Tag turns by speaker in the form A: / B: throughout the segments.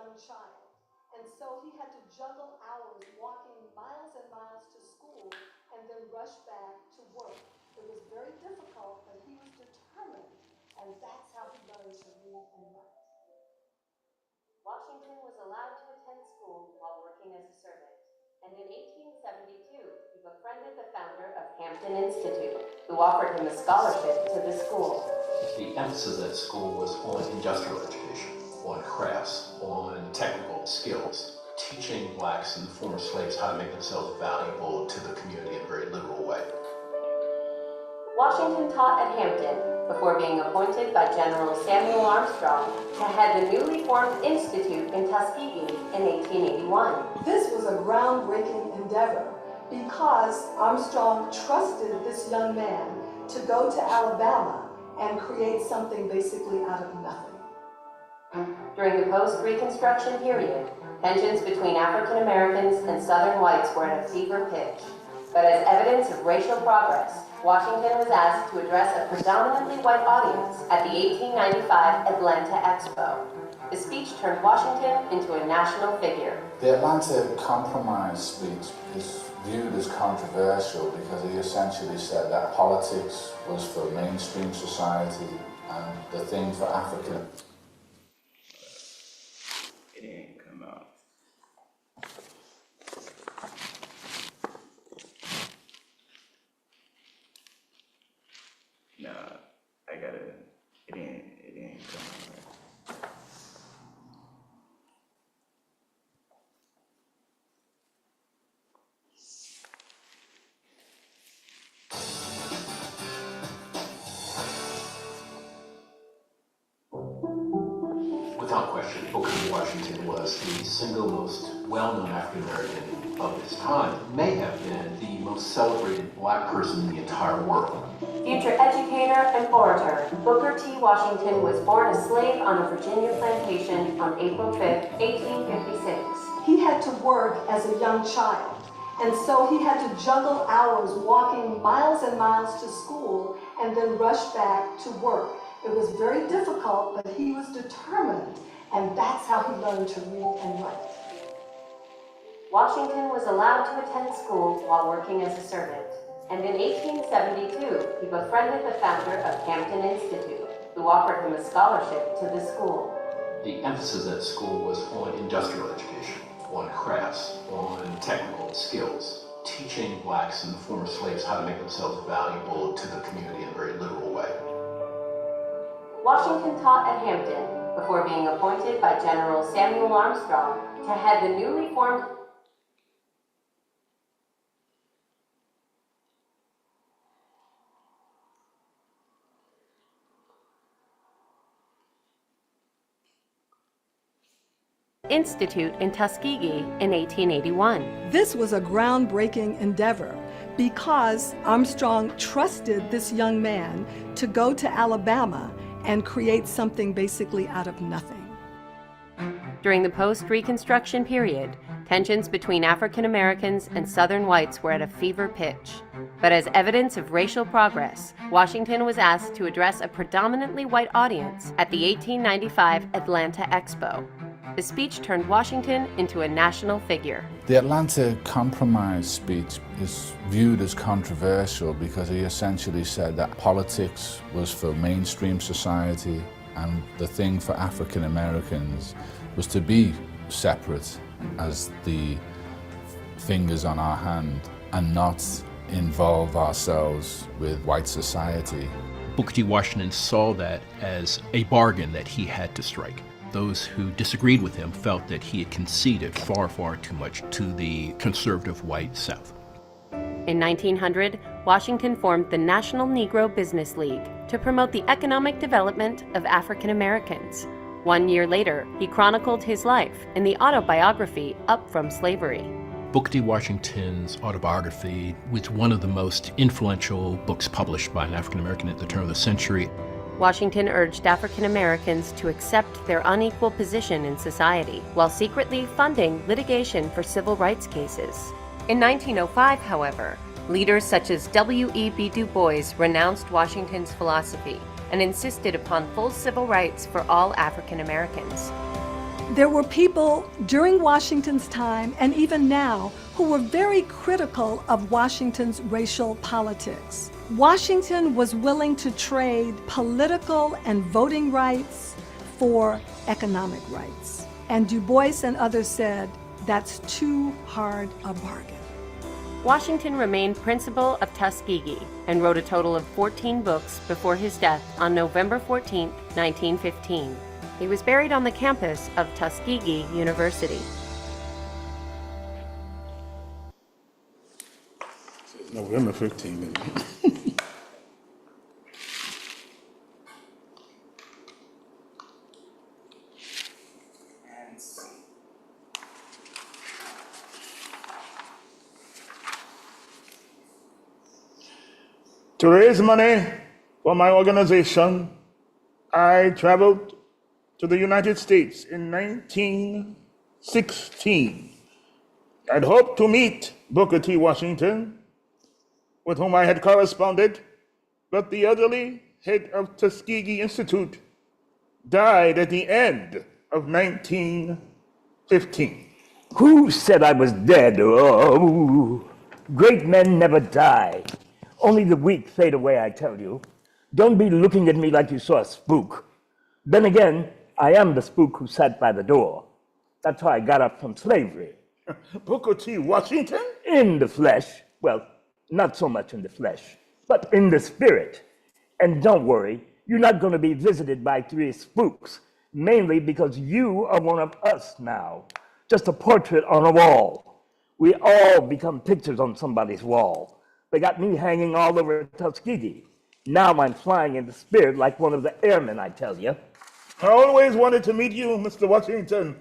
A: young child. And so he had to juggle hours walking miles and miles to school and then rush back to work. It was very difficult, but he was determined, and that's how he learned to read and write.
B: Washington was allowed to attend school while working as a servant, and in 1872 he befriended the founder of Hampton Institute, who offered him a scholarship to the school.
C: The emphasis at school was on industrial education, on crafts, on technical skills, teaching blacks and former slaves how to make themselves valuable to the community in a very literal way.
B: Washington taught at Hampton before being appointed by General Samuel Armstrong to head the newly formed institute in Tuskegee in 1881.
A: This was a groundbreaking endeavor because Armstrong trusted this young man to go to Alabama and create something basically out of nothing.
B: During the post-Reconstruction period, tensions between African Americans and Southern whites were at a fever pitch. But as evidence of racial progress, Washington was asked to address a predominantly white audience at the 1895 Atlanta Expo. The speech turned Washington into a national figure.
D: The Atlanta Compromise speech is viewed as controversial because he essentially said that politics was for mainstream society and the thing for African.
E: It didn't come out. Nah, I gotta, it didn't come out right.
C: Without question, Booker T. Washington was the single most well-known African-American of his time, may have been the most celebrated black person in the entire world.
B: Future educator and orator, Booker T. Washington was born a slave on a Virginia plantation on April 5, 1856.
A: He had to work as a young child, and so he had to juggle hours walking miles and miles to school and then rush back to work. It was very difficult, but he was determined, and that's how he learned to read and write.
B: Washington was allowed to attend school while working as a servant, and in 1872 he befriended the founder of Hampton Institute, who offered him a scholarship to the school.
C: The emphasis at school was on industrial education, on crafts, on technical skills, teaching blacks and former slaves how to make themselves valuable to the community in a very literal way.
B: Washington taught at Hampton before being appointed by General Samuel Armstrong to head the newly formed Institute in Tuskegee in 1881.
A: This was a groundbreaking endeavor because Armstrong trusted this young man to go to Alabama and create something basically out of nothing.
B: During the post-Reconstruction period, tensions between African Americans and Southern whites were at a fever pitch. But as evidence of racial progress, Washington was asked to address a predominantly white audience at the 1895 Atlanta Expo. The speech turned Washington into a national figure.
D: The Atlanta Compromise speech is viewed as controversial because he essentially said that politics was for mainstream society and the thing for African Americans was to be separate as the fingers on our hand and not involve ourselves with white society.
F: Booker T. Washington saw that as a bargain that he had to strike. Those who disagreed with him felt that he had conceded far, far too much to the conservative white South.
B: In 1900, Washington formed the National Negro Business League to promote the economic development of African Americans. 1 year later, he chronicled his life in the autobiography Up From Slavery.
F: Booker T. Washington's autobiography was one of the most influential books published by an African American at the turn of the century.
B: Washington urged African Americans to accept their unequal position in society, while secretly funding litigation for civil rights cases. In 1905, however, leaders such as W.E.B. Du Bois renounced Washington's philosophy and insisted upon full civil rights for all African Americans.
A: There were people during Washington's time and even now who were very critical of Washington's racial politics. Washington was willing to trade political and voting rights for economic rights. And Du Bois and others said, that's too hard a bargain.
B: Washington remained principal of Tuskegee and wrote a total of 14 books before his death on November 14, 1915. He was buried on the campus of Tuskegee University.
G: November 15th. To raise money for my organization, I traveled to the United States in 1916. I'd hoped to meet Booker T. Washington, with whom I had corresponded, but the elderly head of Tuskegee Institute died at the end of 1915.
E: Who said I was dead? Oh, great men never die. Only the weak fade away, I tell you. Don't be looking at me like you saw a spook. Then again, I am the spook who sat by the door. That's how I got up from slavery.
G: Booker T. Washington?
E: In the flesh. Well, not so much in the flesh, but in the spirit. And don't worry, you're not going to be visited by three spooks, mainly because you are one of us now. Just a portrait on a wall. We all become pictures on somebody's wall. They got me hanging all over Tuskegee. Now I'm flying in the spirit like one of the airmen, I tell you.
G: I always wanted to meet you, Mr. Washington.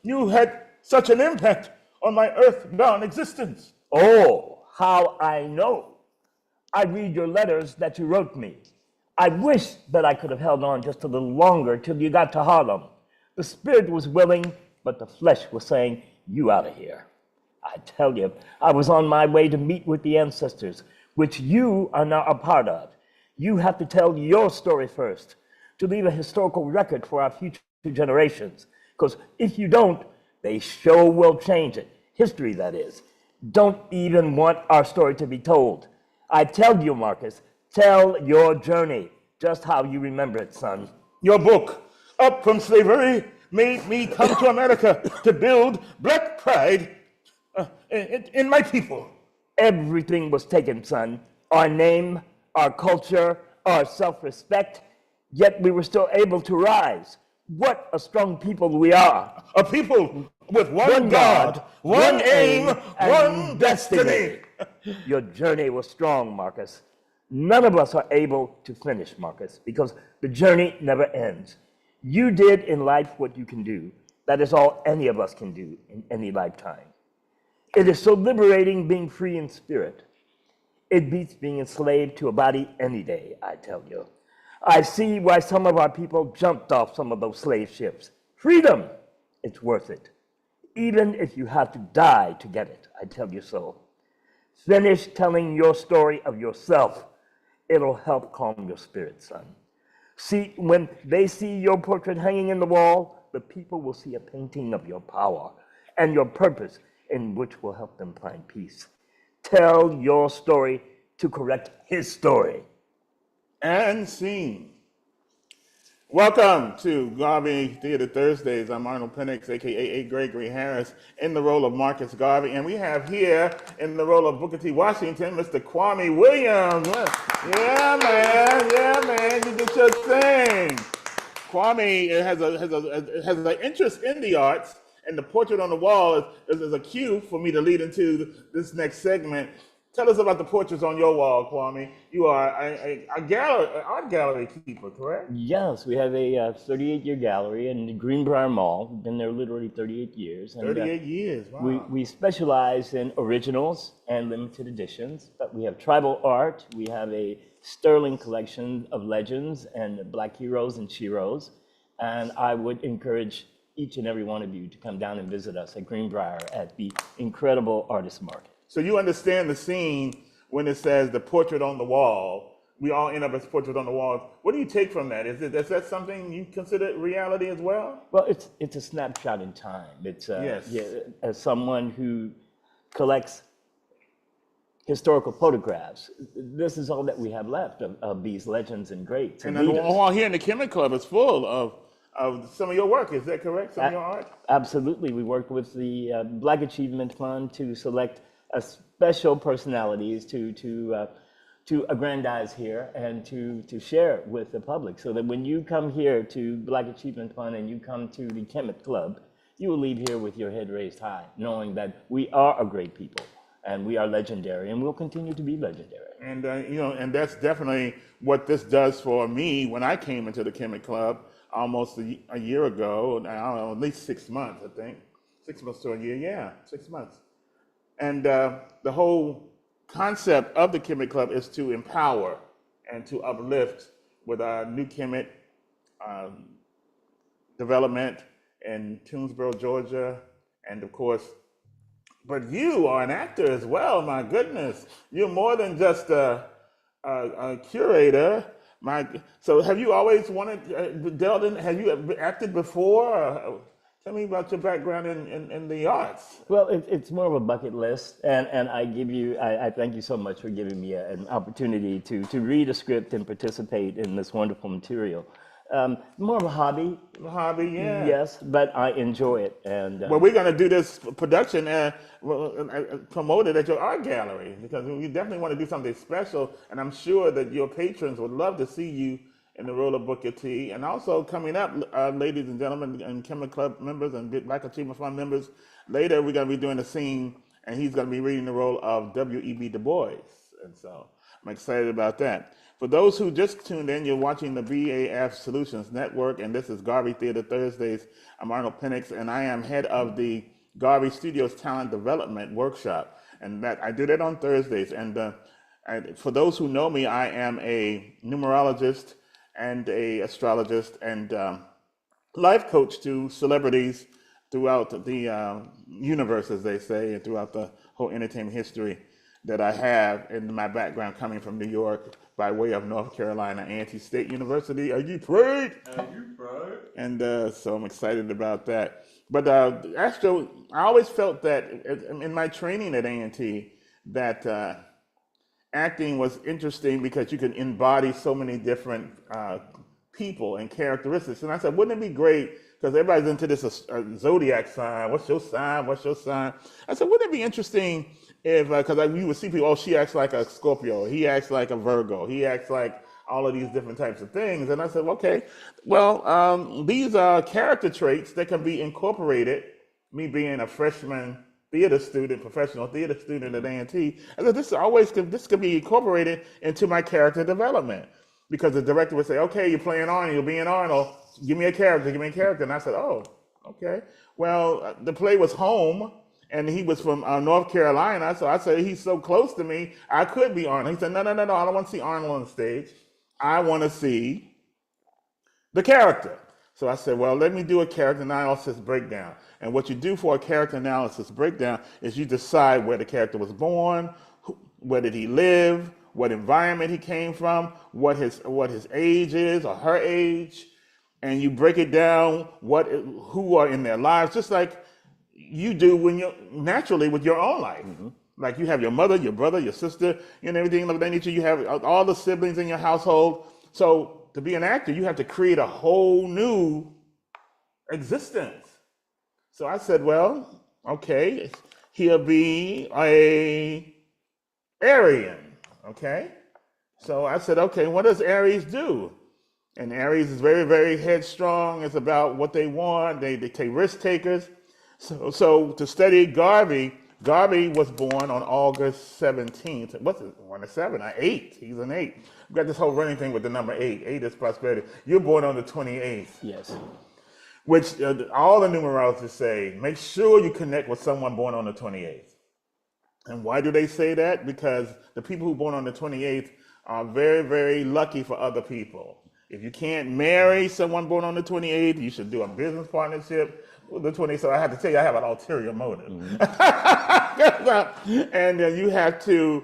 G: You had such an impact on my earthbound existence.
E: Oh, how I know. I read your letters that you wrote me. I wish that I could have held on just a little longer till you got to Harlem. The spirit was willing, but the flesh was saying, you out of here. I tell you, I was on my way to meet with the ancestors, which you are now a part of. You have to tell your story first, to leave a historical record for our future generations. Because if you don't, they sure will change it. History, that is. Don't even want our story to be told. I tell you, Marcus, tell your journey, just how you remember it, son.
G: Your book, Up from Slavery, made me come to America to build black pride in my people.
E: Everything was taken, son. Our name, our culture, our self-respect, yet we were still able to rise. What a strong people we are.
G: A people with one God, one aim, one destiny.
E: Your journey was strong, Marcus. None of us are able to finish, Marcus, because the journey never ends. You did in life what you can do. That is all any of us can do in any lifetime. It is so liberating being free in spirit. It beats being enslaved to a body any day, I tell you. I see why some of our people jumped off some of those slave ships. Freedom, it's worth it. Even if you have to die to get it, I tell you so. Finish telling your story of yourself. It'll help calm your spirit, son. See, when they see your portrait hanging in the wall, the people will see a painting of your power and your purpose, in which will help them find peace. Tell your story to correct his story.
G: And scene. Welcome to Garvey Theater Thursdays. I'm Arnold Penix, aka A. Gregory Harris, in the role of Marcus Garvey. And we have here, in the role of Booker T. Washington, Mr. Kwame Williams. Yeah, man, you did your thing. Kwame has an interest in the arts, and the portrait on the wall is a cue for me to lead into this next segment. Tell us about the portraits on your wall, Kwame. You are an art gallery keeper, correct?
E: Yes, we have a 38-year gallery in the Greenbrier Mall. We've been there literally 38 years. And,
G: 38 years, wow.
E: We specialize in originals and limited editions, but we have tribal art. We have a sterling collection of legends and black heroes and sheroes. And I would encourage each and every one of you to come down and visit us at Greenbrier at the incredible artist market.
G: So you understand the scene when it says the portrait on the wall, we all end up as portraits on the walls. What do you take from that? Is that something you consider reality as well?
E: Well, it's a snapshot in time. It's
G: Yes.
E: yeah, as someone who collects historical photographs, this is all that we have left of these legends and greats and
G: And
E: leaders.
G: all here in the Kemet Club is full of some of your work. Is that correct? Some of your art?
E: Absolutely. We worked with the Black Achievement Fund to select special personalities to aggrandize here and to share with the public, so that when you come here to Black Achievement Fund and you come to the Kemet Club, you will leave here with your head raised high, knowing that we are a great people and we are legendary and we'll continue to be legendary.
G: And and that's definitely what this does for me when I came into the Kemet Club almost a year ago. I don't know, at least 6 months, I think. 6 months to a year, yeah, 6 months. And the whole concept of the Kemet Club is to empower and to uplift with our new Kemet development in Toonsboro, Georgia, and of course, but you are an actor as well. My goodness, you're more than just a curator. So have you always wanted delved in? Have you acted before? Tell me about your background in the arts.
E: Well, it's more of a bucket list, and I thank you so much for giving me an opportunity to read a script and participate in this wonderful material. More of a hobby.
G: Hobby, yeah.
E: Yes, but I enjoy it. And
G: well, we're going to do this production promoted at your art gallery, because we definitely want to do something special, and I'm sure that your patrons would love to see you in the role of Booker T. And also coming up, ladies and gentlemen, and Kemet Club members and Black Achievement Fund members, later we're going to be doing a scene, and he's going to be reading the role of W.E.B. Du Bois. And so I'm excited about that. For those who just tuned in, you're watching the BAF Solutions Network, and this is Garvey Theater Thursdays. I'm Arnold Penix, and I am head of the Garvey Studios Talent Development Workshop, and that I do that on Thursdays. And for those who know me, I am a numerologist and a astrologist and life coach to celebrities throughout the universe, as they say, and throughout the whole entertainment history that I have in my background, coming from New York by way of North Carolina A&T State University. Are you proud? Are you proud? And so I'm excited about that. But Astro, I always felt that in my training at A&T that acting was interesting because you can embody so many different people and characteristics. And I said, wouldn't it be great, because everybody's into this zodiac sign. What's your sign? What's your sign? I said, wouldn't it be interesting if, because you would see people, oh, she acts like a Scorpio, he acts like a Virgo, he acts like all of these different types of things. And I said, okay, well, these are character traits that can be incorporated, me being a freshman theater student, professional theater student at A&T, I said, this could be incorporated into my character development. Because the director would say, okay, you're playing Arnold, you're being Arnold, give me a character. And I said, oh, okay. Well, the play was Home, and he was from North Carolina, so I said, he's so close to me, I could be Arnold. He said, no, I don't want to see Arnold on stage. I want to see the character. So I said, well, let me do a character analysis breakdown. And what you do for a character analysis breakdown is you decide where the character was born, where did he live, what environment he came from, what his age is or her age, and you break it down who are in their lives, just like you do when you're naturally with your own life. Mm-hmm. Like you have your mother, your brother, your sister, and everything of that nature. You have all the siblings in your household. So to be an actor, you have to create a whole new existence. So I said, well, okay, he'll be a Aryan. Okay, so I said, okay, what does Aries do? And Aries is very, very headstrong. It's about what they want. They take risk takers. So to study Garvey was born on August 17th. What's it? 1 to 7? 8. He's an 8. We've got this whole running thing with the number 8. 8 is prosperity. You're born on the 28th.
E: Yes.
G: Which all the numerologists say, make sure you connect with someone born on the 28th. And why do they say that? Because the people who are born on the 28th are very, very lucky for other people. If you can't marry someone born on the 28th, you should do a business partnership with the 28th. So I have to tell you, I have an ulterior motive. Mm-hmm. And you have to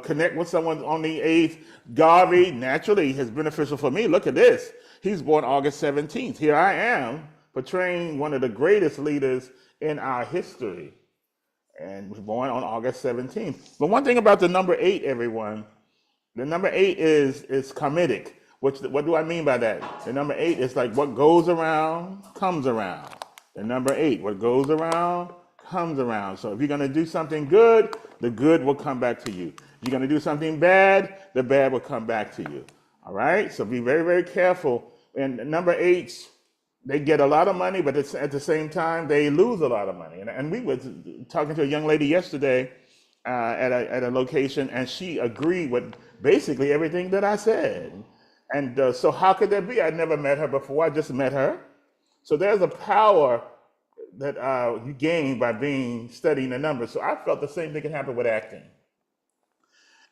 G: connect with someone on the 8th. Garvey, naturally, is beneficial for me. Look at this. He's born August 17th. Here I am portraying one of the greatest leaders in our history, and was born on August 17th. But one thing about the number 8, everyone, the number 8 is comedic. What do I mean by that? The number 8 is like what goes around comes around. The number 8, what goes around comes around. So if you're going to do something good, the good will come back to you. If you're going to do something bad, the bad will come back to you. All right? So be very, very careful. And number 8s, they get a lot of money, but at the same time, they lose a lot of money. And we were talking to a young lady yesterday at a location, and she agreed with basically everything that I said. And so how could that be? I'd never met her before. I just met her. So there's a power that you gain by studying the numbers. So I felt the same thing can happen with acting.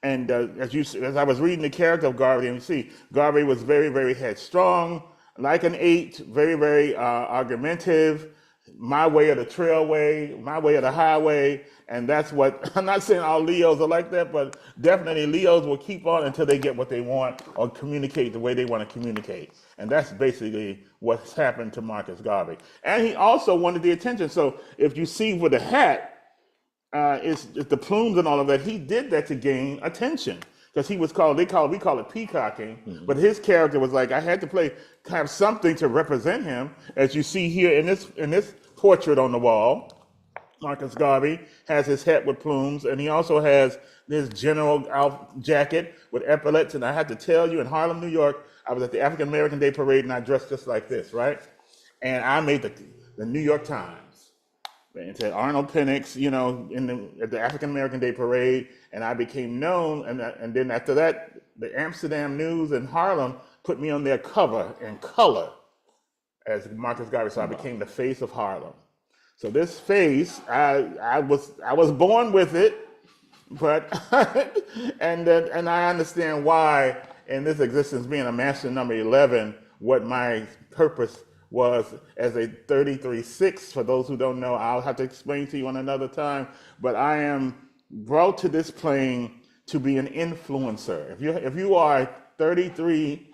G: And as I was reading the character of Garvey, and you see, Garvey was very, very headstrong, like an 8, very, very argumentative, my way or the trailway, my way or the highway. And that's what, I'm not saying all Leos are like that, but definitely Leos will keep on until they get what they want or communicate the way they want to communicate. And that's basically what's happened to Marcus Garvey. And he also wanted the attention. So if you see with the hat, it's the plumes and all of that, he did that to gain attention. Because he was we call it peacocking, but his character was like, I had to have something to represent him, as you see here in this portrait on the wall. Marcus Garvey has his hat with plumes, and he also has this general jacket with epaulets. And I have to tell you, in Harlem, New York, I was at the African American Day Parade, and I dressed just like this, right? And I made the New York Times. And said Arnold Penix, at the African American Day Parade, and I became known. And then after that, the Amsterdam News in Harlem put me on their cover in color as Marcus Garvey. So I became the face of Harlem. So this face, I was born with it, but and I understand why in this existence, being a master number 11, what my purpose was as a 33-6. For those who don't know, I'll have to explain to you on another time, but I am brought to this plane to be an influencer. If you are a 33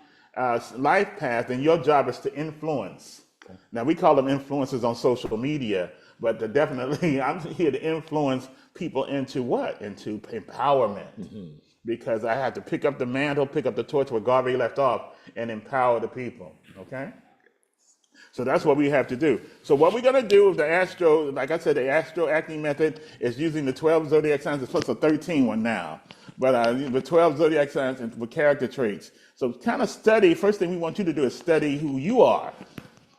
G: life path, then your job is to influence. Okay. Now, we call them influencers on social media, but definitely I'm here to influence people into what? Into empowerment. Mm-hmm. Because I have to pick up the mantle, pick up the torch where Garvey left off, and empower the people, okay? So that's what we have to do. So what we're going to do with the astro, like I said, the astro acting method is using the 12 zodiac signs. It's plus a 13 one now, but the 12 zodiac signs and with character traits. So kind of study. First thing we want you to do is study who you are.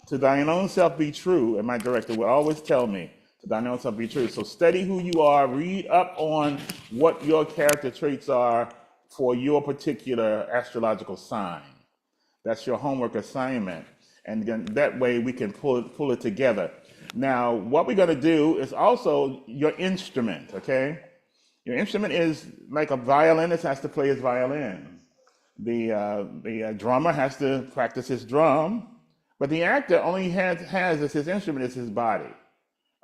G: To thine own self be true, and my director would always tell me, to thine own self be true. So study who you are. Read up on what your character traits are for your particular astrological sign. That's your homework assignment. And then that way we can pull it together. Now, what we're going to do is also your instrument, okay? Your instrument is like a violinist has to play his violin. The drummer has to practice his drum, but the actor only has as his instrument is his body,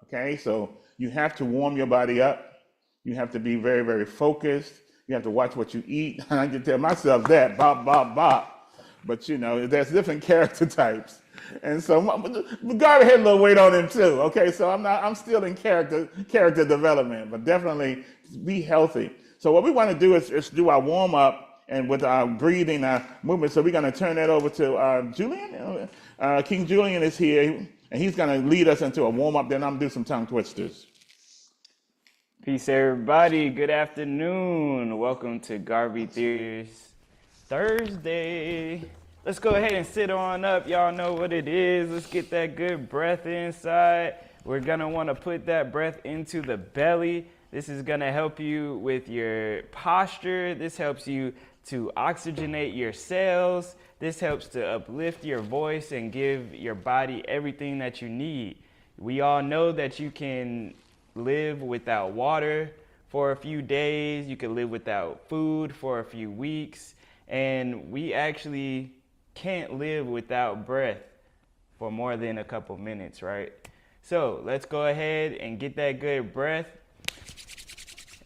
G: okay? So you have to warm your body up. You have to be very, very focused. You have to watch what you eat. I can tell myself that, bop, bop, bop. But there's different character types, and so Garvey had a little weight on him too. Okay, so I'm still in character development, but definitely be healthy. So what we want to do is do our warm up and with our breathing, our movement. So we're going to turn that over to Julian. King Julian is here, and he's going to lead us into a warm up. Then I'm going to do some tongue twisters.
H: Peace, everybody. Good afternoon. Welcome to Garvey Theater's Thursday. Let's go ahead and sit on up. Y'all know what it is. Let's get that good breath inside. We're gonna want to put that breath into the belly. This is gonna help you with your posture. This helps you to oxygenate your cells. This helps to uplift your voice and give your body everything that you need. We all know that you can live without water for a few days. You can live without food for a few weeks. And we actually can't live without breath for more than a couple minutes, right? So let's go ahead and get that good breath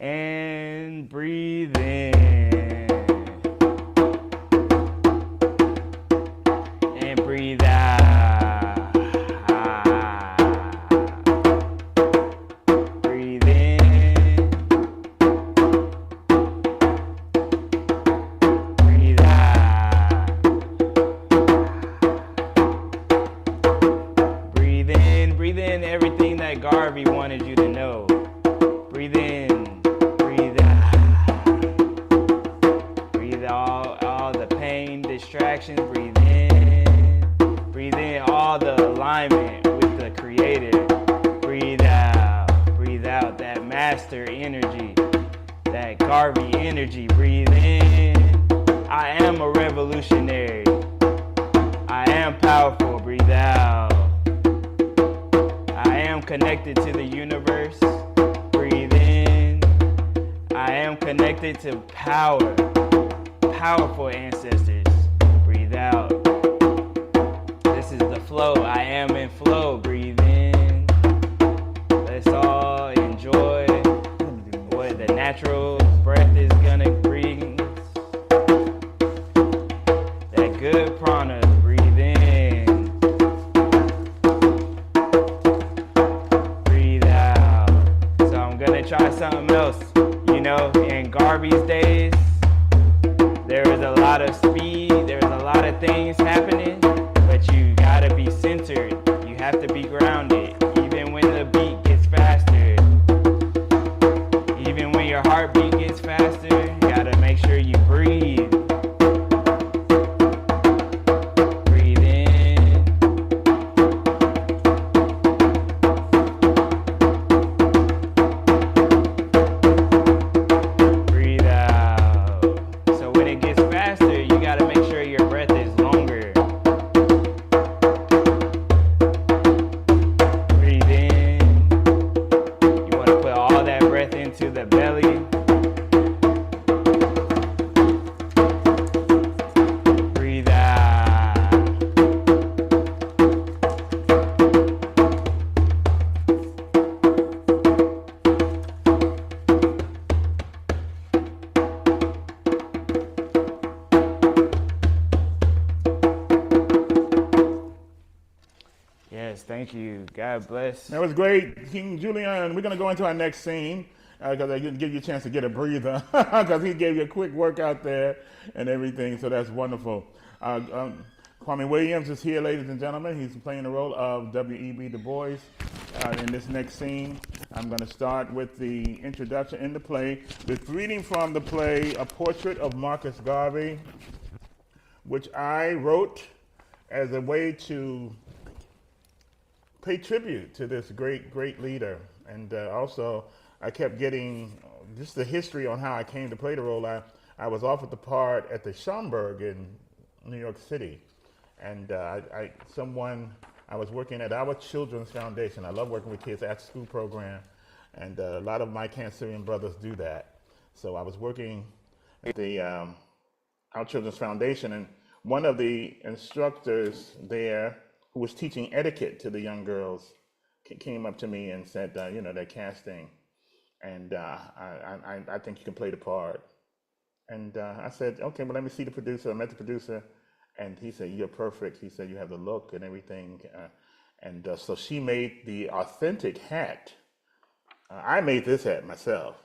H: And breathe in. And breathe out. Breathe in. Breathe out. Breathe in everything that Garvey wanted you to know. Breathe in, breathe out. Breathe all the pain, distractions. Breathe in all the alignment with the Creator. Breathe out that master energy, that Garvey energy. Breathe in. I am a revolutionary. I am powerful. Breathe out. I am connected to the universe. Breathe in. I am connected to power, powerful ancestors. Breathe out. This is the flow. I am in flow. Breathe in. Let's all enjoy what the natural breath is gonna bring. That good prana. Breathe in. Breathe out. So I'm gonna try something else. You know, in Garvey's days, there was a lot of speed, there was a lot of things happening, but you gotta be centered. You have to be grounded, even when the beat gets faster. Even when your heartbeat gets faster, you gotta make sure you breathe. Breathe in. Breathe out. So when it gets faster, you gotta make sure your breath is longer. Breathe in. You wanna put all that breath into the belly. Breathe out. Yes, thank you. God bless.
G: That was great, King Julian. We're going to go into our next scene because I didn't give you a chance to get a breather because he gave you a quick workout there and everything, so that's wonderful. Kwame Williams is here, ladies and gentlemen. He's playing the role of W.E.B. Du Bois in this next scene. I'm going to start with the introduction in the play, with reading from the play A Portrait of Marcus Garvey, which I wrote as a way to pay tribute to this great leader. And also, I kept getting just the history on how I came to play the role. I was offered the part at the Schomburg in New York City. And I was working at our Children's Foundation. I love working with kids after school program. And a lot of my Cancerian brothers do that. So I was working at the Our Children's Foundation, and one of the instructors there who was teaching etiquette to the young girls came up to me and said, they're casting, and I think you can play the part. And I said, okay, well, let me see the producer. I met the producer, and he said, you're perfect. He said, you have the look and everything. So she made the authentic hat. I made this hat myself,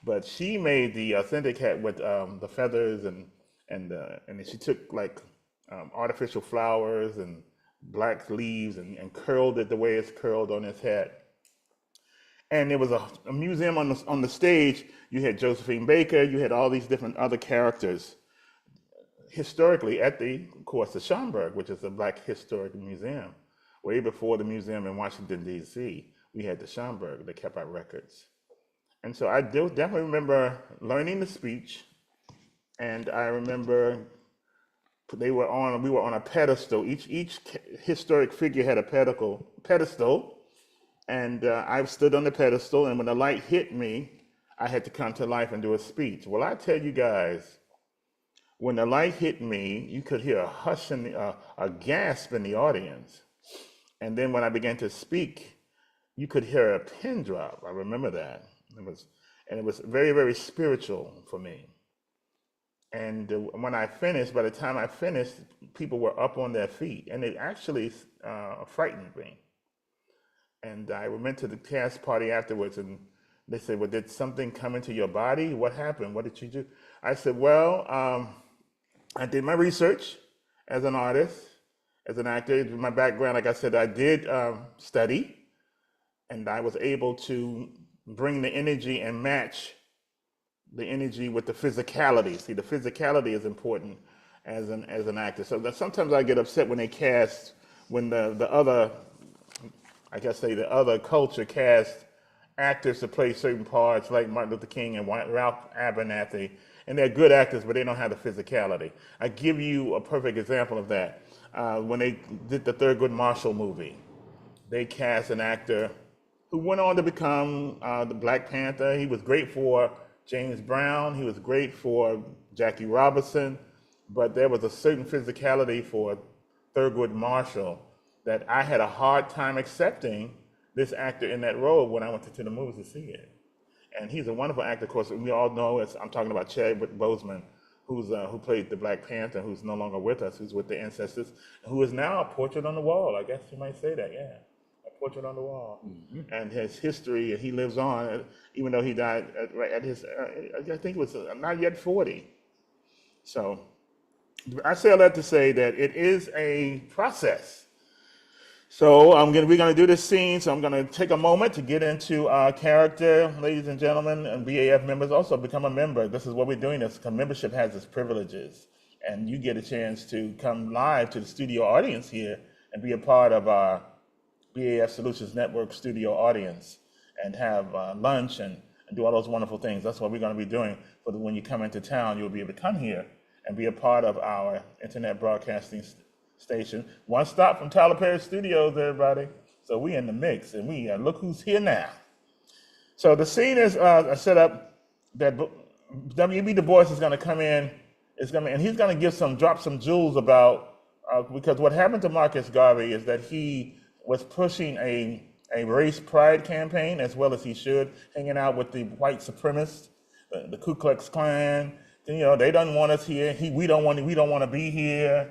G: but she made the authentic hat with the feathers, and then she took like artificial flowers and black leaves and curled it the way it's curled on his hat. And there was a museum on the stage. You had Josephine Baker, you had all these different other characters historically at the Schomburg, which is a Black Historic Museum. Way before the museum in Washington, D.C., we had the Schomburg that kept our records. And so I definitely remember learning the speech, and I remember we were on a pedestal. Each historic figure had a pedestal, and I stood on the pedestal, and when the light hit me, I had to come to life and do a speech. Well, I tell you guys, when the light hit me, you could hear a hush and a gasp in the audience. And then when I began to speak, you could hear a pin drop. I remember that. And it was very, very spiritual for me. And when I finished, by the time I finished, people were up on their feet, and it actually frightened me. And I went to the cast party afterwards, and they said, well, did something come into your body? What happened? What did you do? I said, well, I did my research as an artist, as an actor. My background, like I said, I did study, and I was able to bring the energy and match the energy with the physicality. See, the physicality is important as an actor. So that sometimes I get upset when they cast, when the other, I guess say the other culture cast actors to play certain parts, like Martin Luther King and Ralph Abernathy, and they're good actors, but they don't have the physicality. I give you a perfect example of that. When they did the Thurgood Marshall movie, they cast an actor who went on to become the Black Panther. He was great for James Brown. He was great for Jackie Robinson, but there was a certain physicality for Thurgood Marshall that I had a hard time accepting this actor in that role when I went to the movies to see it. And he's a wonderful actor, of course. We all know, I'm talking about Chadwick Boseman, who played the Black Panther, who's no longer with us, who's with the ancestors, who is now a portrait on the wall. I guess you might say that, yeah. Portrait on the wall. Mm-hmm. And his history, he lives on, even though he died at his, I think it was not yet 40. So I say all that to say that it is a process. So we're gonna do this scene, so I'm gonna take a moment to get into our character, ladies and gentlemen, and BAF members also become a member. This is what we're doing, this membership has its privileges. And you get a chance to come live to the studio audience here and be a part of our BAF Solutions Network studio audience and have lunch and do all those wonderful things. That's what we're going to be doing. For when you come into town, you'll be able to come here and be a part of our internet broadcasting station. One stop from Tyler Perry Studios, everybody. So we in the mix, and we look who's here now. So the scene is set up that W.B. Du Bois is going to come in, and he's going to drop some jewels about because what happened to Marcus Garvey is that he was pushing a race pride campaign, as well as he should, hanging out with the white supremacists, the Ku Klux Klan. You know, they don't want us here. We don't want to be here.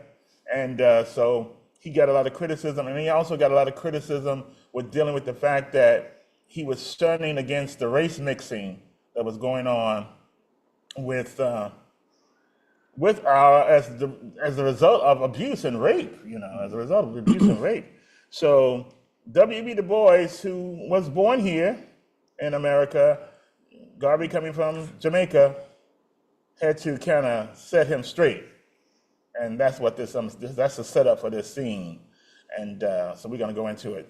G: And so he got a lot of criticism, and he also got a lot of criticism with dealing with the fact that he was shunning against the race mixing that was going on with as a result of abuse and rape. You know, as a result of abuse and rape. So W.B. Du Bois, who was born here in America, Garvey coming from Jamaica, had to kind of set him straight. And that's what that's the setup for this scene. And so we're going to go into it.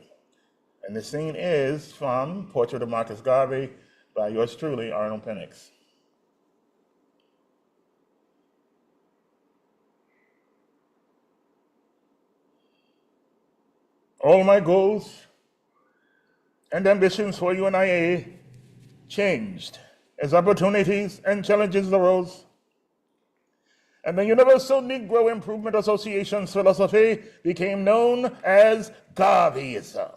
G: And the scene is from Portrait of Marcus Garvey by yours truly, Arnold Penix. All my goals and ambitions for UNIA changed as opportunities and challenges arose. And the Universal Negro Improvement Association's philosophy became known as Garveyism.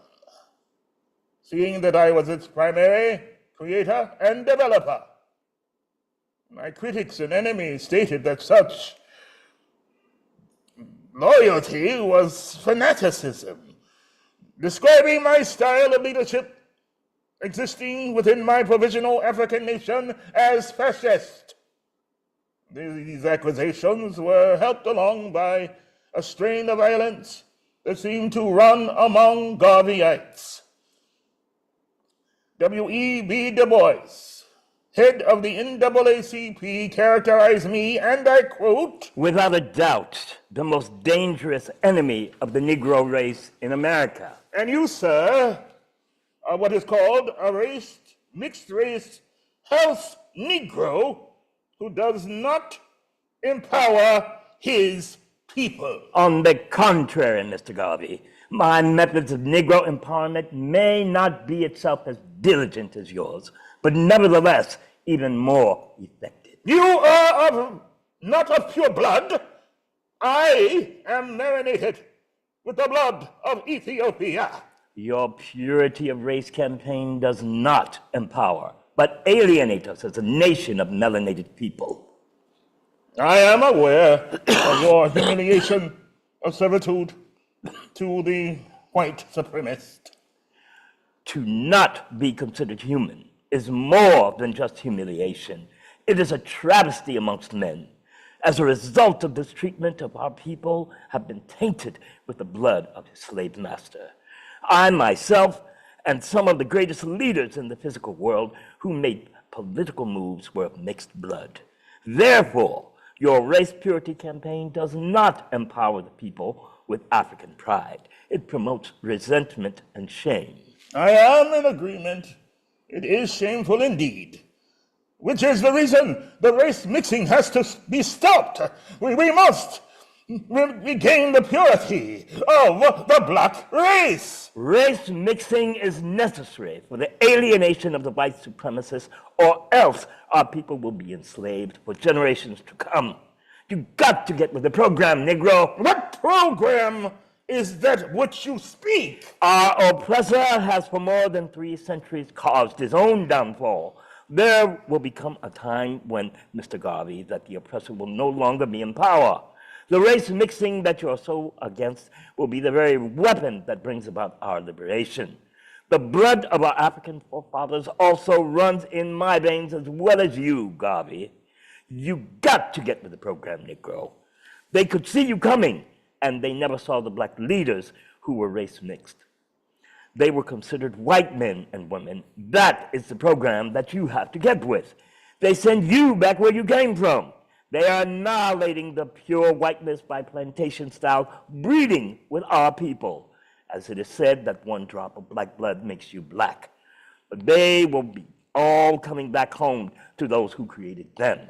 G: Seeing that I was its primary creator and developer, my critics and enemies stated that such loyalty was fanaticism, describing my style of leadership existing within my provisional African nation as fascist. These accusations were helped along by a strain of violence that seemed to run among Garveyites. W.E.B. Du Bois, head of the NAACP, characterized me, and I quote,
E: "Without a doubt, the most dangerous enemy of the Negro race in America."
G: And you, sir, are what is called a mixed race house Negro who does not empower his people.
E: On the contrary, Mr. Garvey, my methods of Negro empowerment may not be itself as diligent as yours, but nevertheless even more effective.
G: You are not of pure blood. I am marinated with the blood of Ethiopia.
E: Your purity of race campaign does not empower but alienate us as a nation of melanated people.
G: I am aware of your humiliation of servitude to the white supremacist.
E: To not be considered human is more than just humiliation. It is a travesty amongst men. As a result of this treatment of our people have been tainted with the blood of his slave master. I myself and some of the greatest leaders in the physical world who made political moves were of mixed blood. Therefore, your race purity campaign does not empower the people with African pride. It promotes resentment and shame.
G: I am in agreement. It is shameful indeed, which is the reason the race mixing has to be stopped. We must regain the purity of the black race.
E: Race mixing is necessary for the alienation of the white supremacists, or else our people will be enslaved for generations to come. You got to get with the program, Negro.
G: What program is that which you speak?
E: Our oppressor has for more than 3 centuries caused his own downfall. There will become a time when, Mr. Garvey, that the oppressor will no longer be in power. The race mixing that you are so against will be the very weapon that brings about our liberation. The blood of our African forefathers also runs in my veins as well as you, Garvey. You got to get with the program, Negro. They could see you coming, and they never saw the black leaders who were race mixed. They were considered white men and women. That is the program that you have to get with. They send you back where you came from. They are annihilating the pure whiteness by plantation-style breeding with our people. As it is said that one drop of black blood makes you black. But they will be all coming back home to those who created them.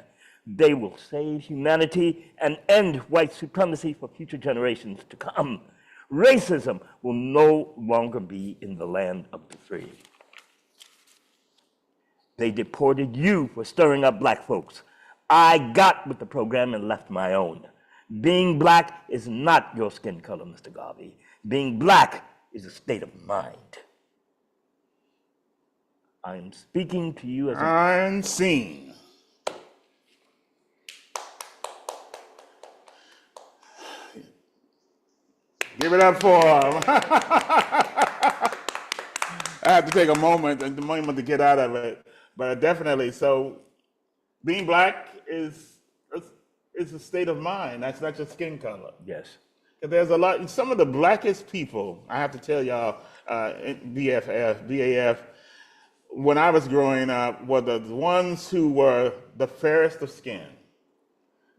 E: They will save humanity and end white supremacy for future generations to come. Racism will no longer be in the land of the free. They deported you for stirring up black folks. I got with the program and left my own. Being black is not your skin color, Mr. Garvey. Being black is a state of mind. I'm speaking to you as a...
G: Unseen. Give it up for him. I have to take a moment to get out of it, but definitely. So, being black is a state of mind. That's not your skin color.
E: Yes.
G: There's a lot. Some of the blackest people, I have to tell y'all, BAF, when I was growing up, were the ones who were the fairest of skin.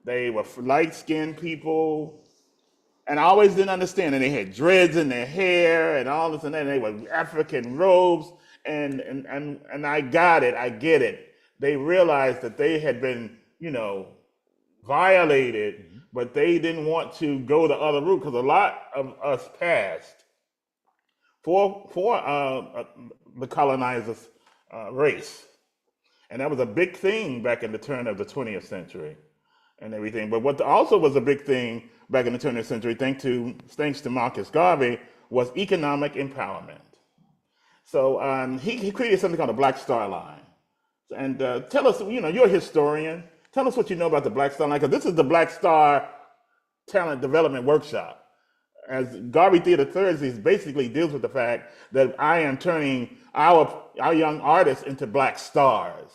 G: They were light-skinned people. And I always didn't understand. And they had dreads in their hair and all this and that. And they were African robes. And I got it. I get it. They realized that they had been, violated, but they didn't want to go the other route because a lot of us passed for the colonizers' race. And that was a big thing back in the turn of the 20th century and everything. But what also was a big thing back in the turn of the century, thanks to Marcus Garvey, was economic empowerment. So he created something called the Black Star Line. And tell us, you're a historian. Tell us what you know about the Black Star Line, because this is the Black Star Talent Development Workshop. As Garvey Theater Thursdays basically deals with the fact that I am turning our young artists into black stars.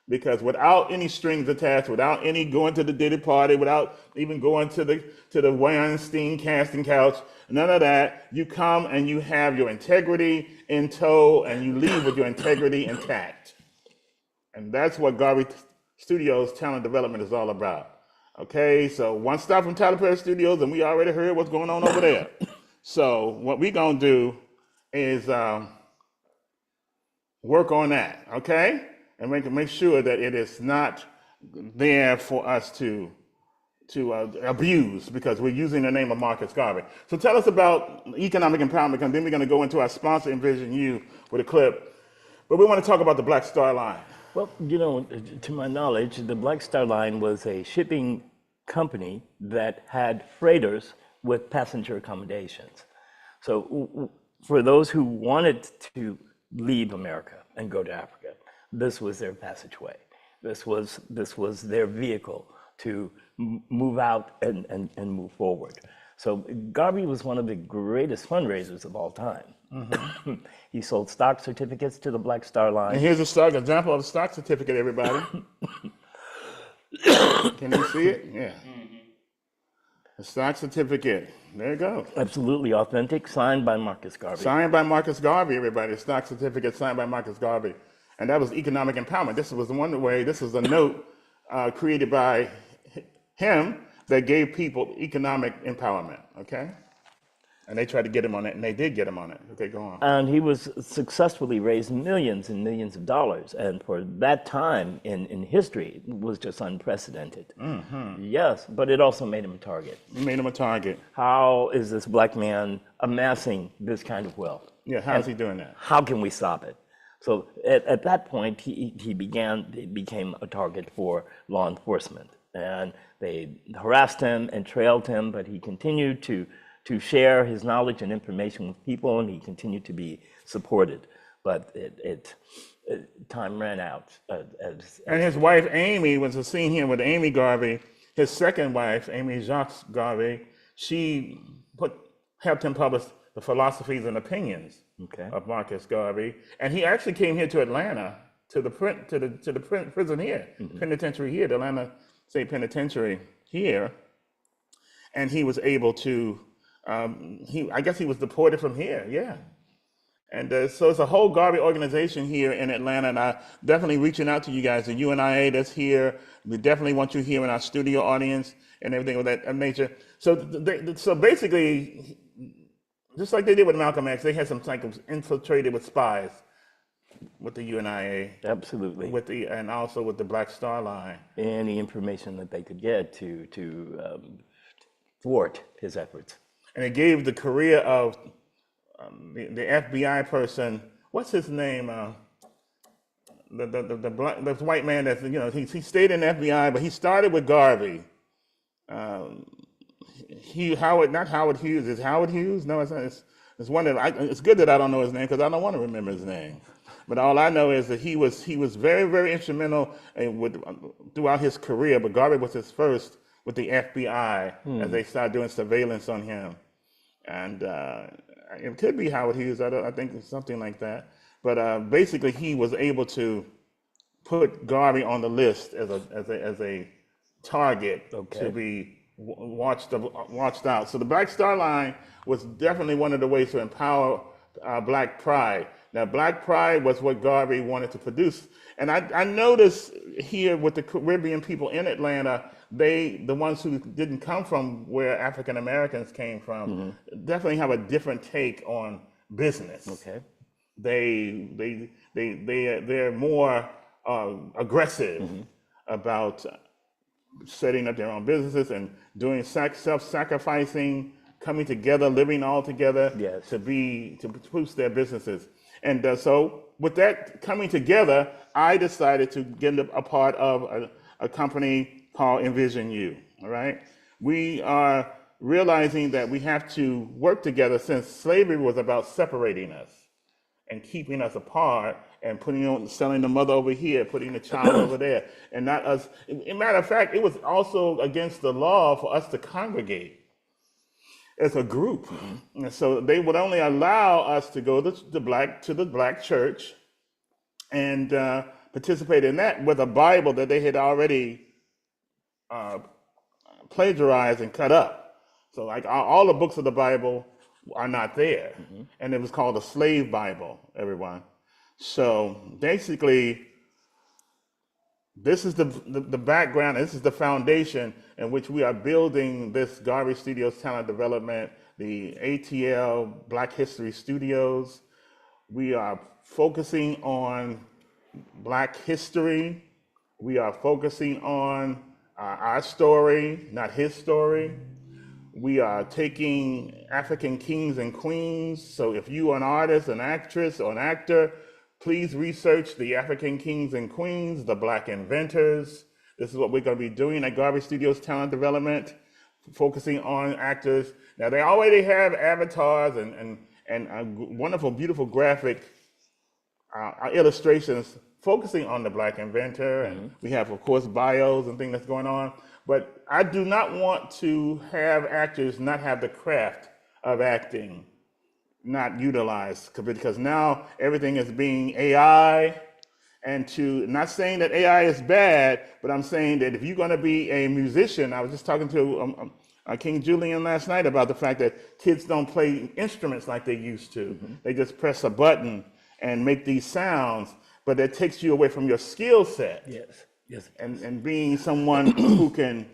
G: Because without any strings attached, without any going to the Diddy party, without even going to the Weinstein casting couch, none of that, you come and you have your integrity in tow and you leave with your integrity intact. And that's what Garvey Studios Talent Development is all about. Okay, so one stop from Tyler Perry Studios, and we already heard what's going on over there. So what we're gonna do is work on that, okay? And make sure that it is not there for us to abuse, because we're using the name of Marcus Garvey. So tell us about economic empowerment, and then we're gonna go into our sponsor, Envision You, with a clip. But we wanna talk about the Black Star Line.
E: Well, to my knowledge, the Black Star Line was a shipping company that had freighters with passenger accommodations. So for those who wanted to leave America and go to Africa, this was their passageway. This was their vehicle to move out and move forward. So Garvey was one of the greatest fundraisers of all time. He sold stock certificates to the Black Star Line.
G: And here's a example of a stock certificate, everybody. Can you see it? Yeah. A stock certificate. There you go.
E: Absolutely authentic, signed by Marcus Garvey.
G: Signed by Marcus Garvey, everybody. A stock certificate signed by Marcus Garvey. And that was economic empowerment. This was one way, this was a note created by him that gave people economic empowerment, okay? And they tried to get him on it, and they did get him on it. Okay, go on.
E: And he was successfully raised millions and millions of dollars. And for that time in history, it was just unprecedented. Yes, but it also made him a target.
G: You made him a target.
E: How is this black man amassing this kind of wealth?
G: Yeah, how's he doing that?
E: How can we stop it? So at that point, he became a target for law enforcement. And they harassed him and trailed him, but he continued to share his knowledge and information with people, and he continued to be supported. But time ran out.
G: And his wife, Amy, was a scene here with Amy Garvey, his second wife, Amy Jacques Garvey. She helped him publish the philosophies and opinions of Marcus Garvey. And he actually came here to Atlanta, to the prison here, penitentiary here, the Atlanta State Penitentiary here. And he was able to, I guess he was deported from here, yeah. And so it's a whole Garvey organization here in Atlanta, and I'm definitely reaching out to you guys, the UNIA that's here. We definitely want you here in our studio audience and everything of that nature. So basically, just like they did with Malcolm X, they had some type of infiltrated with spies with the UNIA.
E: Absolutely.
G: And also with the Black Star Line.
E: Any information that they could get to thwart his efforts.
G: And it gave the career of the FBI person, what's his name? The white man that, he stayed in the FBI, but he started with Garvey. Not Howard Hughes. Is Howard Hughes? No, it's not. It's one that it's good that I don't know his name because I don't want to remember his name. But all I know is that he was very, very instrumental throughout his career. But Garvey was his first with the FBI as they started doing surveillance on him. And it could be Howard Hughes. I think it's something like that. But basically, he was able to put Garvey on the list as a target to be watched out. So the Black Star Line was definitely one of the ways to empower Black pride. Now, Black pride was what Garvey wanted to produce. And I noticed here with the Caribbean people in Atlanta, the ones who didn't come from where African Americans came from, definitely have a different take on business. Okay, they're more aggressive about setting up their own businesses and doing self-sacrificing, coming together, living all together to boost their businesses. And so with that coming together, I decided to get a part of a company called Envision You, all right? We are realizing that we have to work together since slavery was about separating us and keeping us apart and selling the mother over here, putting the child over there, and not us. As a matter of fact, it was also against the law for us to congregate as a group. And so they would only allow us to go to the black church and participate in that with a Bible that they had already plagiarized and cut up. So like all the books of the Bible are not there. And it was called a slave Bible, everyone. So basically, this is the background, this is the foundation in which we are building this Garvey Studios Talent Development, the ATL Black History Studios. We are focusing on Black history. We are focusing on our story, not his story. We are taking African kings and queens. So if you are an artist, an actress, or an actor, please research the African kings and queens, the Black inventors. This is what we're going to be doing at Garvey Studios Talent Development, focusing on actors. Now, they already have avatars and wonderful, beautiful graphic illustrations focusing on the Black inventor, and we have, of course, bios and things that's going on. But I do not want to have actors not have the craft of acting not utilized, because now everything is being AI. And to, not saying that AI is bad, but I'm saying that if you're going to be a musician, I was just talking to King Julian last night about the fact that kids don't play instruments like they used to. They just press a button and make these sounds, but that takes you away from your skill set.
E: Yes.
G: And being someone who can,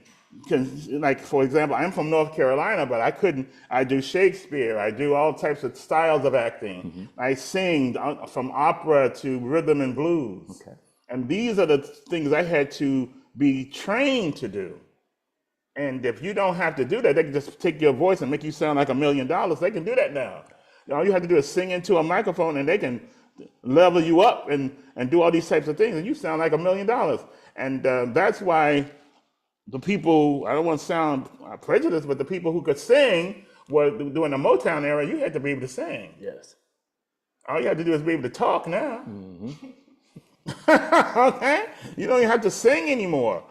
G: like, for example, I'm from North Carolina, but I do Shakespeare, I do all types of styles of acting. I sing from opera to rhythm and blues.
E: Okay.
G: And these are the things I had to be trained to do. And if you don't have to do that, they can just take your voice and make you sound like $1 million. They can do that now. All you have to do is sing into a microphone and they can level you up and do all these types of things, and you sound like $1 million. And that's why the people, I don't want to sound prejudiced, but the people who could sing were during the Motown era, you had to be able to sing.
E: Yes.
G: All you have to do is be able to talk now. Okay? You don't even have to sing anymore.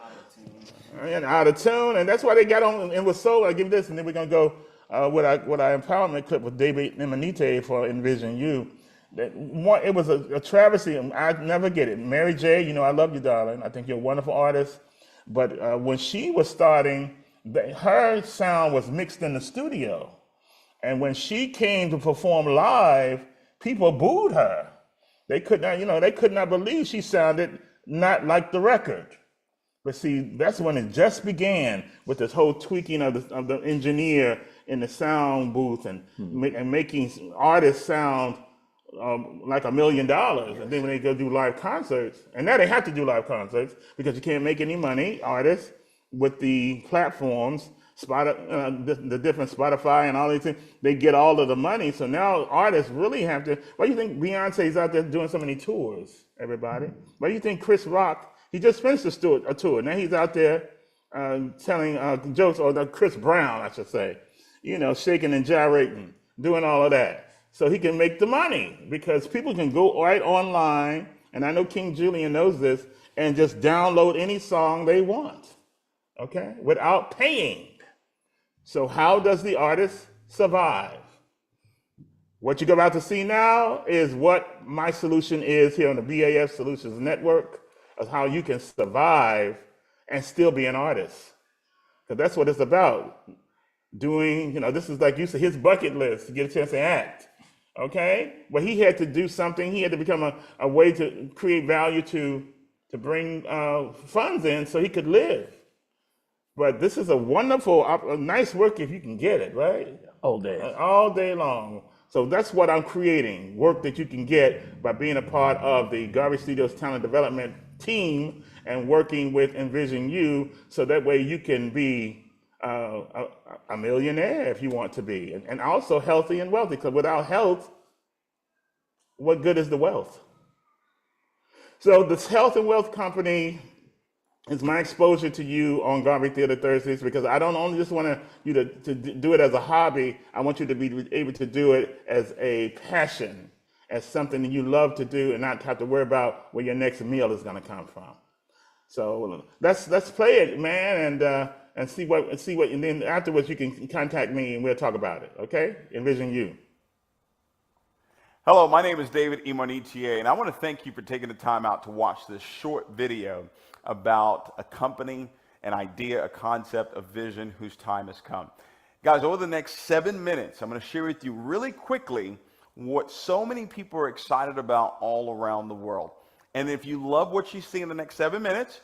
G: And out of tune, and that's why they got on, and with soul, I give this, and then we're going to go with our empowerment clip with David Emanite for Envision You. It was a travesty, and I never get it. Mary J., I love you, darling. I think you're a wonderful artist. But when she was starting, her sound was mixed in the studio. And when she came to perform live, people booed her. They could not believe she sounded not like the record. But see, that's when it just began with this whole tweaking of the engineer in the sound booth and making artists sound like $1 million. And then when they go do live concerts, and now they have to do live concerts because you can't make any money, artists, with the platforms, the different Spotify and all these things, they get all of the money. So now artists really have to, why do you think Beyonce's out there doing so many tours, everybody? Why do you think Chris Rock, he just finished a tour. Now he's out there telling jokes, or Chris Brown, I should say, shaking and gyrating, doing all of that. So he can make the money, because people can go right online, and I know King Julian knows this, and just download any song they want, okay, without paying. So how does the artist survive? What you're about to see now is what my solution is here on the BAF Solutions Network, of how you can survive and still be an artist. Because that's what it's about. Doing, this is like you said, his bucket list to get a chance to act. Okay? But he had to do something. He had to become a way to create value to bring funds in so he could live. But this is a wonderful, nice work if you can get it, right?
E: All day.
G: All day long. So that's what I'm creating, work that you can get by being a part of the Garvey Studios Talent Development team and working with Envision You, so that way you can be a millionaire if you want to be, and also healthy and wealthy, because without health, what good is the wealth? So this health and wealth company is my exposure to you on Garvey Theater Thursdays, because I don't only just want you to do it as a hobby, I want you to be able to do it as a passion, as something that you love to do and not have to worry about where your next meal is going to come from. So let's play it, man, and see what, and then afterwards you can contact me and we'll talk about it, okay? Envision You.
I: Hello, my name is David Emanite, and I want to thank you for taking the time out to watch this short video about a company, an idea, a concept, a vision whose time has come. Guys, over the next 7 minutes, I'm going to share with you really quickly what so many people are excited about all around the world. And if you love what you see in the next 7 minutes,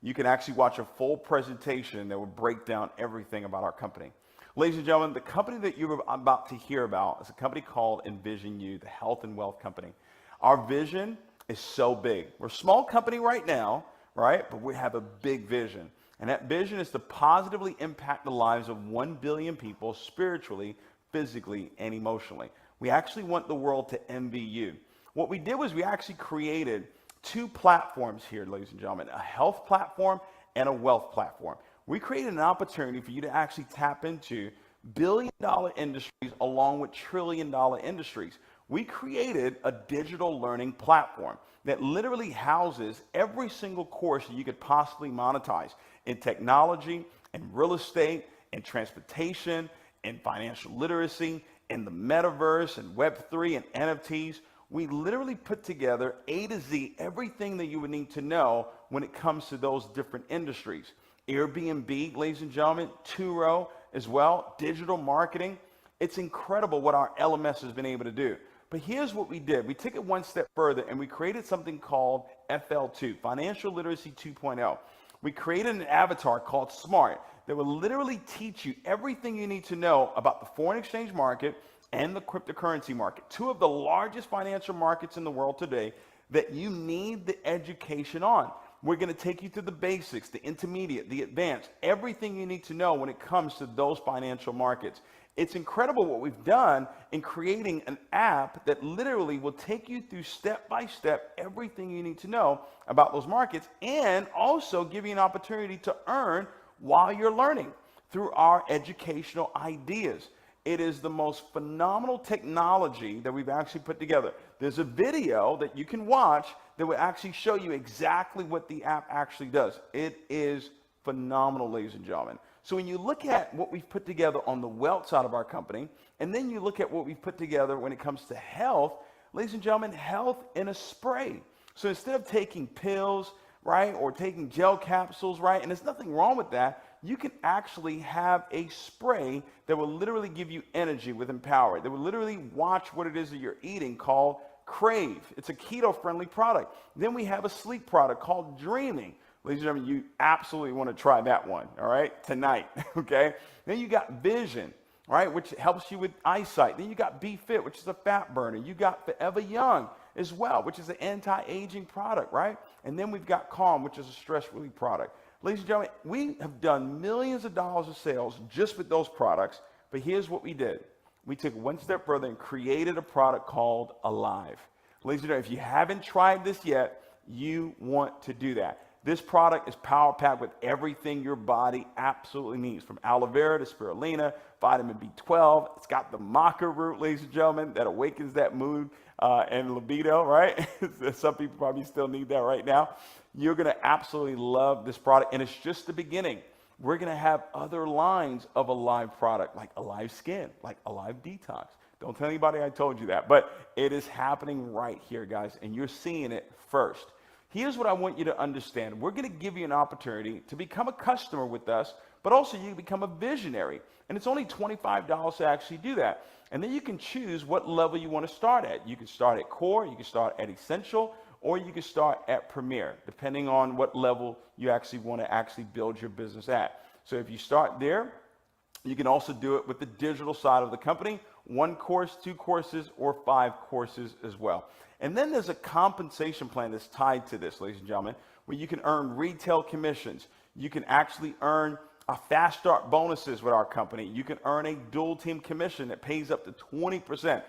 I: you can actually watch a full presentation that will break down everything about our company. Ladies and gentlemen, the company that you're about to hear about is a company called Envision You, the health and wealth company. Our vision is so big. We're a small company right now, right? But we have a big vision. And that vision is to positively impact the lives of 1 billion people spiritually, physically, and emotionally. We actually want the world to envy you. What we did was we actually created 2 platforms here, ladies and gentlemen, a health platform and a wealth platform. We created an opportunity for you to actually tap into billion-dollar industries along with trillion-dollar industries. We created a digital learning platform that literally houses every single course that you could possibly monetize in technology, in real estate, in transportation, in financial literacy, in the metaverse, and Web3 and NFTs. We literally put together A to Z everything that you would need to know when it comes to those different industries. Airbnb, ladies and gentlemen, Turo as well, digital marketing. It's incredible what our LMS has been able to do. But here's what we did. We took it one step further and we created something called FL2, Financial Literacy 2.0. We created an avatar called Smart that will literally teach you everything you need to know about the foreign exchange market and the cryptocurrency market, two of the largest financial markets in the world today that you need the education on. We're going to take you through the basics, the intermediate, the advanced, everything you need to know when it comes to those financial markets. It's incredible what we've done in creating an app that literally will take you through step by step everything you need to know about those markets, and also give you an opportunity to earn while you're learning through our educational ideas. It is the most phenomenal technology that we've actually put together. There's a video that you can watch that will actually show you exactly what the app actually does. It is phenomenal, ladies and gentlemen. So when you look at what we've put together on the wealth side of our company, and then you look at what we've put together when it comes to health, ladies and gentlemen, health in a spray. So instead of taking pills, right, or taking gel capsules, right, and there's nothing wrong with that, you can actually have a spray that will literally give you energy with Empower. That will literally watch what it is that you're eating, called Crave. It's a keto-friendly product. Then we have a sleep product called Dreaming. Ladies and gentlemen, you absolutely want to try that one, all right, tonight, okay? Then you got Vision, right, which helps you with eyesight. Then you got Be Fit, which is a fat burner. You got Forever Young as well, which is an anti-aging product, right? And then we've got Calm, which is a stress relief product. Ladies and gentlemen, we have done millions of dollars of sales just with those products, but here's what we did. We took one step further and created a product called Alive. Ladies and gentlemen, if you haven't tried this yet, you want to do that. This product is power-packed with everything your body absolutely needs, from aloe vera to spirulina, vitamin B12. It's got the maca root, ladies and gentlemen, that awakens that mood and libido, right? Some people probably still need that right now. You're going to absolutely love this product, and it's just the beginning. We're going to have other lines of Alive product, like Alive Skin, like Alive Detox. Don't tell anybody I told you that, but it is happening right here, guys, and you're seeing it first. Here's what I want you to understand. We're going to give you an opportunity to become a customer with us, but also you become a visionary. And it's only $25 to actually do that. And then you can choose what level you want to start at. You can start at Core, you can start at Essential, or you can start at Premier, depending on what level you actually want to actually build your business at. So if you start there, you can also do it with the digital side of the company, 1 course, 2 courses, or 5 courses as well. And then there's a compensation plan that's tied to this, ladies and gentlemen, where you can earn retail commissions. You can actually earn a fast start bonuses with our company. You can earn a dual team commission that pays up to 20%.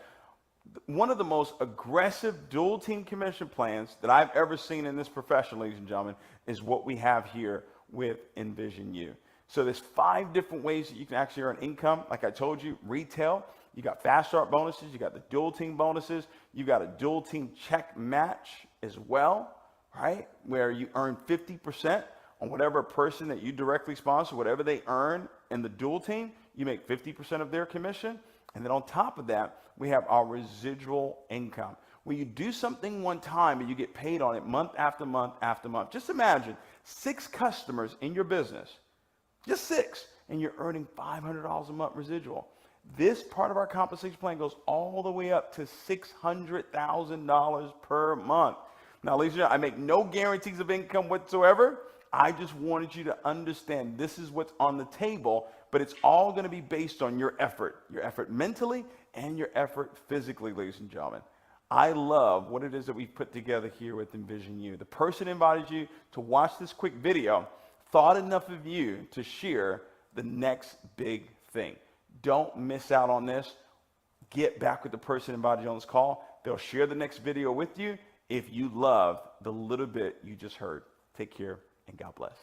I: One of the most aggressive dual team commission plans that I've ever seen in this profession, ladies and gentlemen, is what we have here with Envision You. So there's 5 different ways that you can actually earn income. Like I told you, retail, you got fast start bonuses, you got the dual team bonuses, you got a dual team check match as well, right? Where you earn 50% on whatever person that you directly sponsor, whatever they earn in the dual team, you make 50% of their commission. And then on top of that, we have our residual income. When you do something one time and you get paid on it month after month after month. Just imagine 6 customers in your business, just 6, and you're earning $500 a month residual. This part of our compensation plan goes all the way up to $600,000 per month. Now, ladies and gentlemen, I make no guarantees of income whatsoever. I just wanted you to understand this is what's on the table, but it's all going to be based on your effort mentally and your effort physically, ladies and gentlemen. I love what it is that we've put together here with Envision You. The person invited you to watch this quick video, thought enough of you to share the next big thing. Don't miss out on this. Get back with the person invited you on this call. They'll share the next video with you if you love the little bit you just heard. Take care and God bless.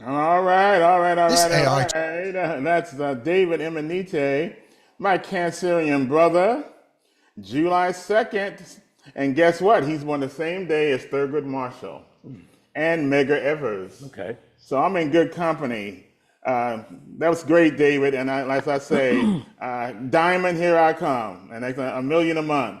G: All right. That's David Emanite, my Cancerian brother. July 2nd. And guess what? He's born the same day as Thurgood Marshall and Medgar Evers.
E: Okay.
G: So I'm in good company. That was great, David. And like I say, Diamond, here I come. And that's $1 million a month.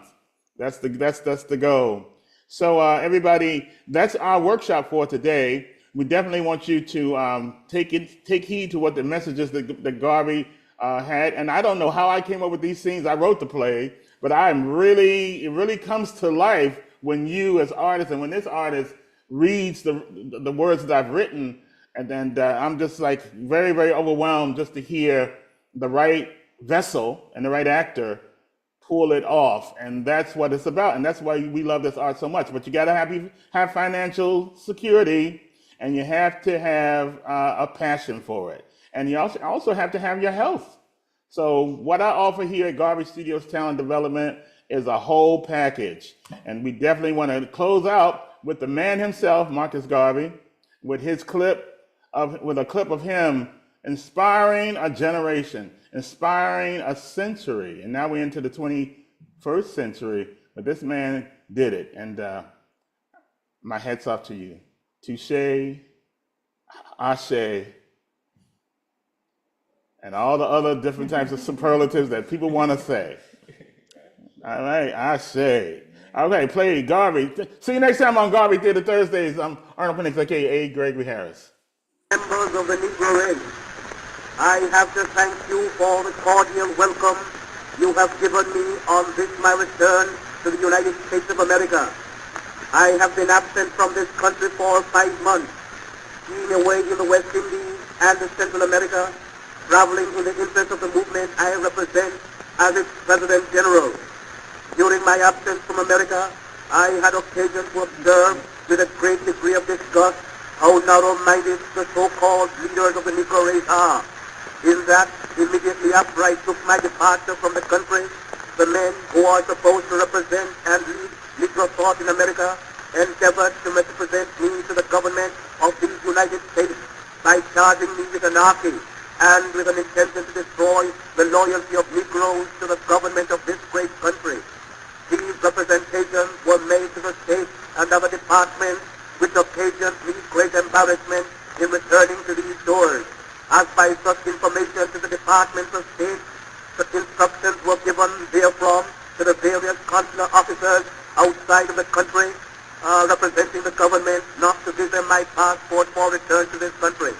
G: That's the goal. So everybody, that's our workshop for today. We definitely want you to take heed to what the messages that Garvey had. And I don't know how I came up with these things. I wrote the play, but it really comes to life when you as artists and when this artist reads the words that I've written. And then I'm just like very, very overwhelmed just to hear the right vessel and the right actor pull it off. And that's what it's about. And that's why we love this art so much. But you got to have financial security, and you have to have a passion for it. And you also have to have your health. So what I offer here at Garvey Studios Talent Development is a whole package. And we definitely want to close out with the man himself, Marcus Garvey, with a clip of him inspiring a generation, inspiring a century. And now we're into the 21st century, but this man did it. And my hat's off to you. Touche, ashe, and all the other different types of superlatives that people want to say. All right, ashe. Okay, play Garvey. See you next time on Garvey Theater Thursdays. I'm Arnold Penix, a.k.a. Gregory Harris.
J: Members of the Negro race, I have to thank you for the cordial welcome you have given me on this my return to the United States of America. I have been absent from this country for 5 months, being away in the West Indies and in Central America, traveling in the interest of the movement I represent as its President General. During my absence from America, I had occasion to observe with a great degree of disgust how narrow-minded the so-called leaders of the Negro race are. In that, immediately after I took my departure from the country, the men who are supposed to represent and lead Negro thought in America endeavored to misrepresent me to the government of these United States by charging me with anarchy and with an intention to destroy the loyalty of Negroes to the government of this great country. These representations were made to the state and other departments, which occasioned me great embarrassment in returning to these doors. As by such information to the departments of state, the instructions were given therefrom to the various consular officers outside of the country representing the government not to give them my passport for return to this country.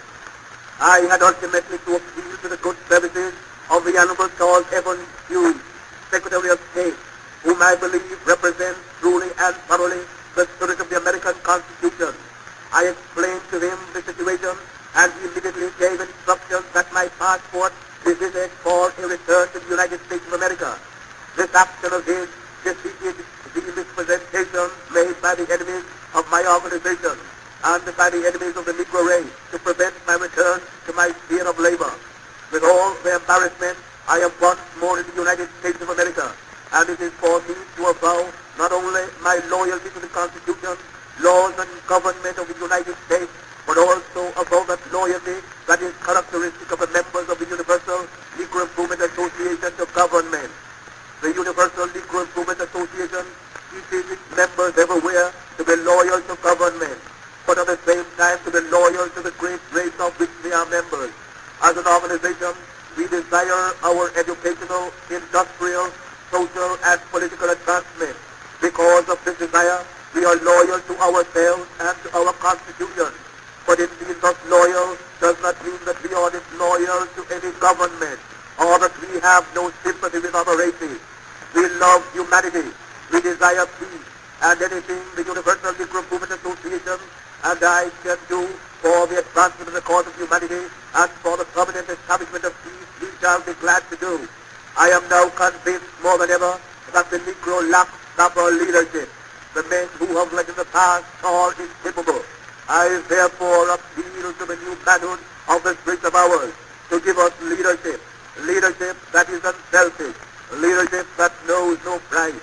J: I had ultimately to appeal to the good services of the Honorable Charles Evans Hughes, Secretary of State, whom I believe represents truly and thoroughly the spirit of the American Constitution. I explained to him the situation, and he immediately gave instructions that my passport be visited for a return to the United States of America. This action of his defeated the misrepresentations made by the enemies of my organization and by the enemies of the Negro race to prevent my return to my sphere of labor. With all the embarrassment, I am once more in the United States of America, and it is for me to avow not only my loyalty to the Constitution, laws, and government of the United States, but also avow that loyalty that is characteristic of the members of the Universal Negro Improvement Association to government. The Universal Negro Improvement Association teaches its members everywhere to be loyal to government, but at the same time to be loyal to the great race of which they are members. As an organization, we desire our educational, industrial, social, and political advancement. Because of this desire, we are loyal to ourselves and to our Constitution. But in being thus loyal does not mean that we are disloyal to any government or that we have no sympathy with other races. We love humanity. We desire peace. And anything the Universal Negro Improvement Association and I can do for the advancement of the cause of humanity and for the permanent establishment of peace, we shall be glad to do. I am now convinced more than ever that the Negro lacks proper leadership. The men who have led in the past are incapable. I therefore appeal to the new manhood of the spirit of ours to give us leadership, leadership that is unselfish, leadership that knows no price.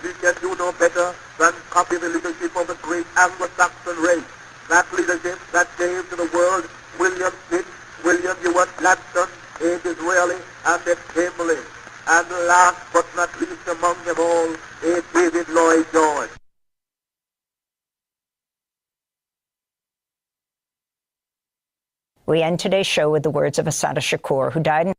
J: We can do no better than copy the leadership of the great Anglo-Saxon race, that leadership that gave to the world William Pitt, William Ewart Gladstone, A. Disraeli, and Ed Chamberlain. and last but not least among them all, a David Lloyd George.
K: We end today's show with the words of Assata Shakur, who died in